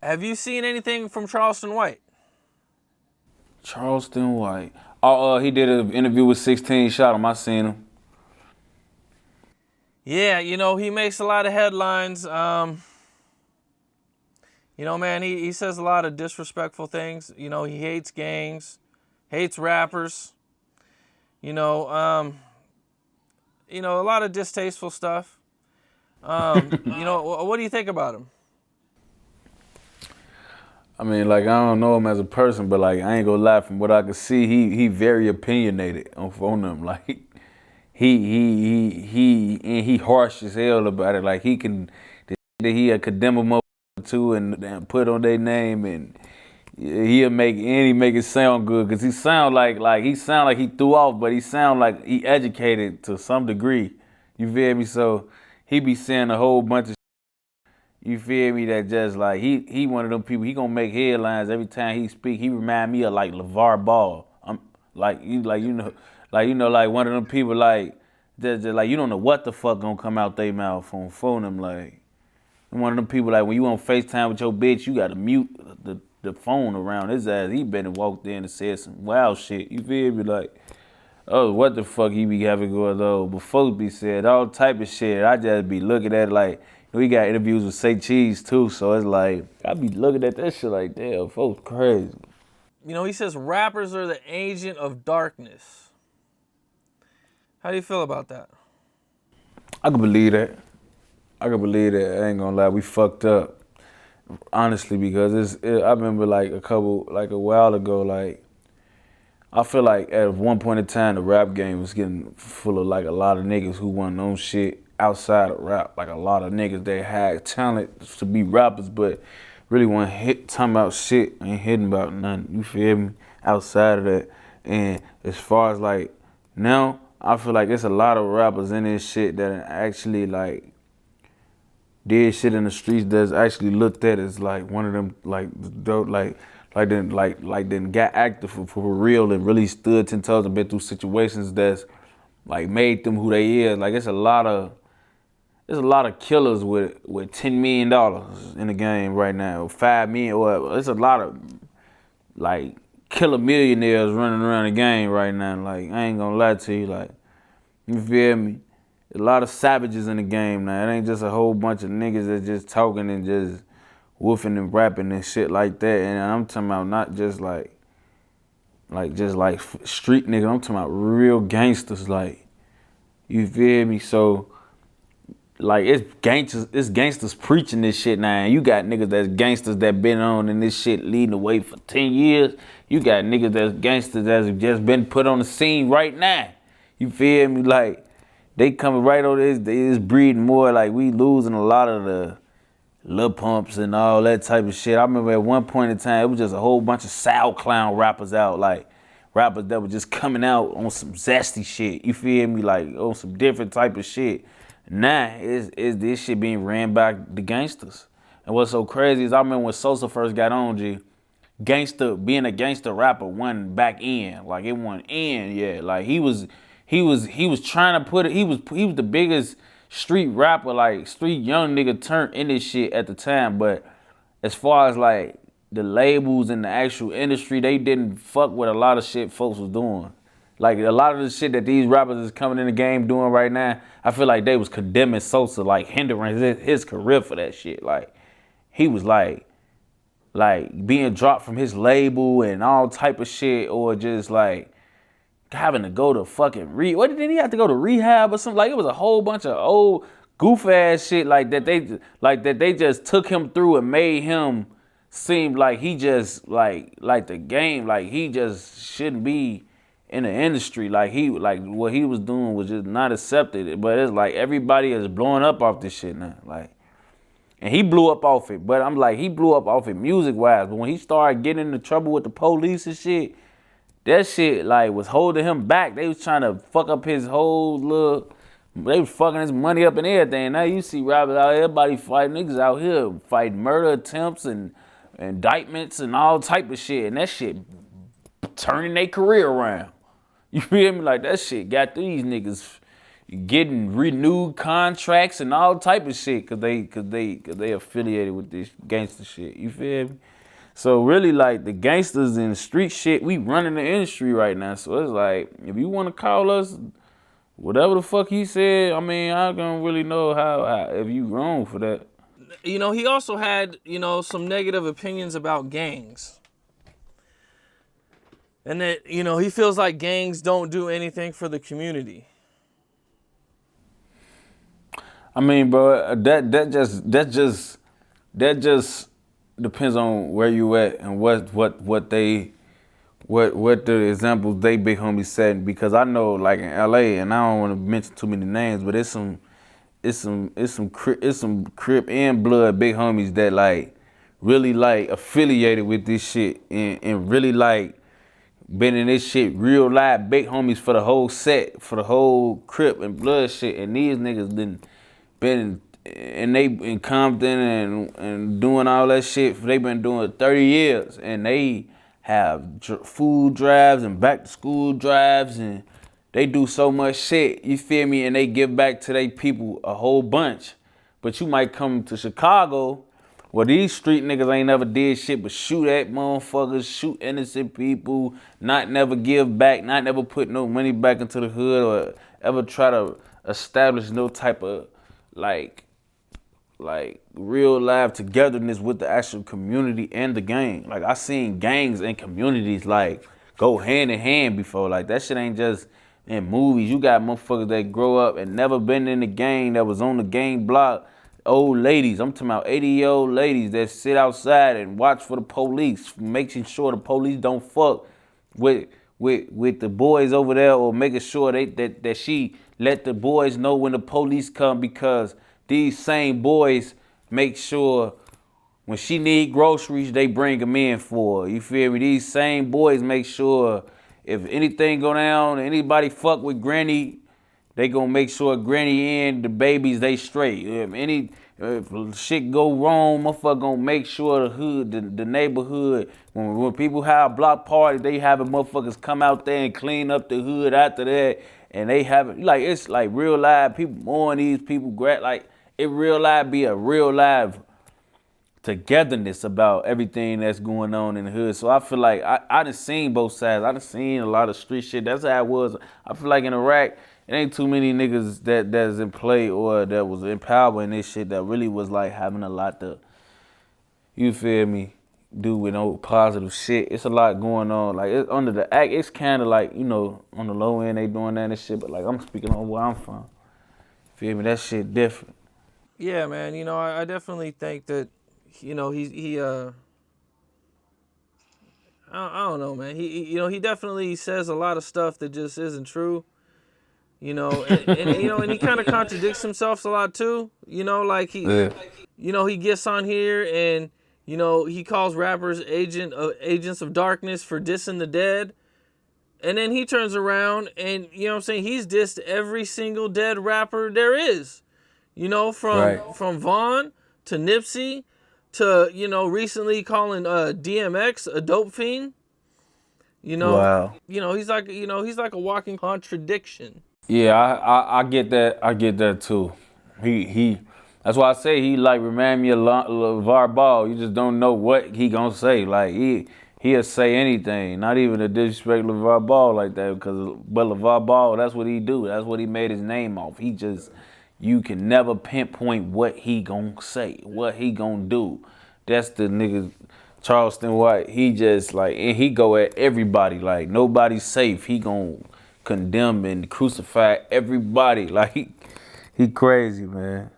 Have you seen anything from Charleston White? Charleston White. Oh, he did an interview with 16 Shot him. I seen him. Yeah, he makes a lot of headlines. Man, he says a lot of disrespectful things. He hates gangs, hates rappers. A lot of distasteful stuff. What do you think about him? I mean, like, I don't know him as a person, but like, I ain't gonna lie, from what I could see, he very opinionated on them. Like, he harsh as hell about it. Like, he can, he'll condemn them up too and put on their name, and he make it sound good, cause he sound like he threw off, but he sound like he educated to some degree. You feel me? So he be saying a whole bunch of, you feel me, that just like he one of them people, he gonna make headlines every time he speak. He remind me of like LaVar Ball. I'm like like one of them people like just like you don't know what the fuck gonna come out they mouth on phone them. Like one of them people like when you on FaceTime with your bitch, you gotta mute the phone around his ass. He been and walked in and said some wild shit. You feel me? Like, oh, what the fuck he be having going on? But folks be said all type of shit. I just be looking at it like, we got interviews with Say Cheese too, so it's like, I be looking at that shit like, damn, folks crazy. He says rappers are the agent of darkness. How do you feel about that? I can believe that. I ain't gonna lie, we fucked up. Honestly, because I remember like a while ago, like, I feel like at one point in time, the rap game was getting full of like a lot of niggas who wasn't on shit outside of rap. Like a lot of niggas that had talent to be rappers, but really wasn't talking about shit, ain't hitting about nothing. You feel me? Outside of that. And as far as like now, I feel like there's a lot of rappers in this shit that actually like did shit in the streets that's actually looked at as like one of them like dope then got active for real and really stood 10 toes and been through situations that's like made them who they is. Like there's a lot of killers with $10 million in the game right now, or 5 million, or there's a lot of like killer millionaires running around the game right now. Like I ain't gonna lie to you, like you feel me? A lot of savages in the game now. It ain't just a whole bunch of niggas that's just talking and just woofing and rapping and shit like that. And I'm talking about not just like street niggas. I'm talking about real gangsters. Like, you feel me? So like it's gangsters preaching this shit now. And you got niggas that's gangsters that been on in this shit leading the way for 10 years. You got niggas that's gangsters that's just been put on the scene right now. You feel me? Like they coming right on this, they is breeding more. Like we losing a lot of the Lil Pumps and all that type of shit. I remember at one point in time, it was just a whole bunch of Sour Clown rappers out, like rappers that were just coming out on some zesty shit. You feel me? Like on some different type of shit. Now, is this shit being ran by the gangsters. And what's so crazy is I remember when Sosa first got on, being a gangster rapper wasn't back in. Like it wasn't in yet. Like he was trying to put it, he was the biggest street rapper, like street young nigga turned in this shit at the time. But as far as like the labels and the actual industry, they didn't fuck with a lot of shit folks was doing. Like a lot of the shit that these rappers is coming in the game doing right now, I feel like they was condemning Sosa, like hindering his career for that shit. Like he was like being dropped from his label and all type of shit, or just like having to go to fucking what did he have to go to rehab or something? Like it was a whole bunch of old goof ass shit like that they just took him through and made him seem like he just like the game, like he just shouldn't be in the industry. Like what he was doing was just not accepted. But it's like everybody is blowing up off this shit now. Like, and he blew up off it. But I'm like, he blew up off it music wise. But when he started getting into trouble with the police and shit, that shit like was holding him back. They was trying to fuck up his whole little. They was fucking his money up and everything. Now you see rappers out here, everybody fighting, niggas out here fighting murder attempts and indictments and all type of shit. And that shit turning their career around. You feel me? Like that shit got these niggas, getting renewed contracts and all type of shit cause they affiliated with this gangster shit. You feel me? So really, like, the gangsters and the street shit, we running the industry right now. So it's like, if you want to call us whatever the fuck he said, I mean, I don't really know how if you wrong for that. You know, he also had, you know, some negative opinions about gangs. And that, you know, he feels like gangs don't do anything for the community. I mean, bro, that just depends on where you at and what the examples they big homies setting. Because I know, like, in LA, and I don't want to mention too many names, but it's some Crip and Blood big homies that, like, really, like, affiliated with this shit and really, like, been in this shit real live big homies for the whole set, for the whole Crip and Blood shit. And these niggas been and they in Compton and doing all that shit. They been doing 30 years, and they have food drives and back to school drives, and they do so much shit. You feel me? And they give back to their people a whole bunch. But you might come to Chicago, where these street niggas ain't never did shit but shoot at motherfuckers, shoot innocent people, not never give back, not never put no money back into the hood, or ever try to establish no type of like real live togetherness with the actual community and the gang. Like, I seen gangs and communities like go hand in hand before. Like, that shit ain't just in movies. You got motherfuckers that grow up and never been in the gang, that was on the gang block. Old ladies, I'm talking about 80-year-old ladies that sit outside and watch for the police, making sure the police don't fuck with the boys over there, or making sure that she let the boys know when the police come, because these same boys make sure when she need groceries, they bring them in for her. You feel me? These same boys make sure if anything go down, anybody fuck with Granny, they gonna make sure Granny and the babies, they straight. If shit go wrong, motherfucker gonna make sure the hood, the neighborhood, when people have block parties, they having motherfuckers come out there and clean up the hood after that. And they have it, like, it's like real live people mourn these people, like, it real live be a real live togetherness about everything that's going on in the hood. So I feel like I done seen both sides. I done seen a lot of street shit. That's how it was. I feel like in Iraq, it ain't too many niggas that's in play or that was in power in this shit that really was like having a lot to, you feel me, do with no positive shit. It's a lot going on. Like, it's under the act, it's kind of like, you know, on the low end they doing that and shit, but like, I'm speaking on where I'm from. Feel me? That shit different. Yeah, man. You know, I definitely think that, you know, I don't know, man. You know, he definitely says a lot of stuff that just isn't true. You know, and you know, and he kind of contradicts himself a lot too. You know, like you know, he gets on here and, you know, he calls rappers agents of darkness for dissing the dead. And then he turns around and, you know what I'm saying, he's dissed every single dead rapper there is. You know, from Vaughn to Nipsey to, you know, recently calling DMX a dope fiend. You know, wow. You know, he's like a walking contradiction. Yeah, I get that. I get that too. He that's why I say he like remind me of LaVar Ball. You just don't know what he gonna say. Like, he'll say anything, not even to disrespect LaVar Ball like that, but LaVar Ball, that's what he do. That's what he made his name off. You can never pinpoint what he gonna say, what he gonna do. That's the nigga, Charleston White. He just like, and he go at everybody. Like, nobody's safe. He gonna condemn and crucify everybody. Like, he crazy, man.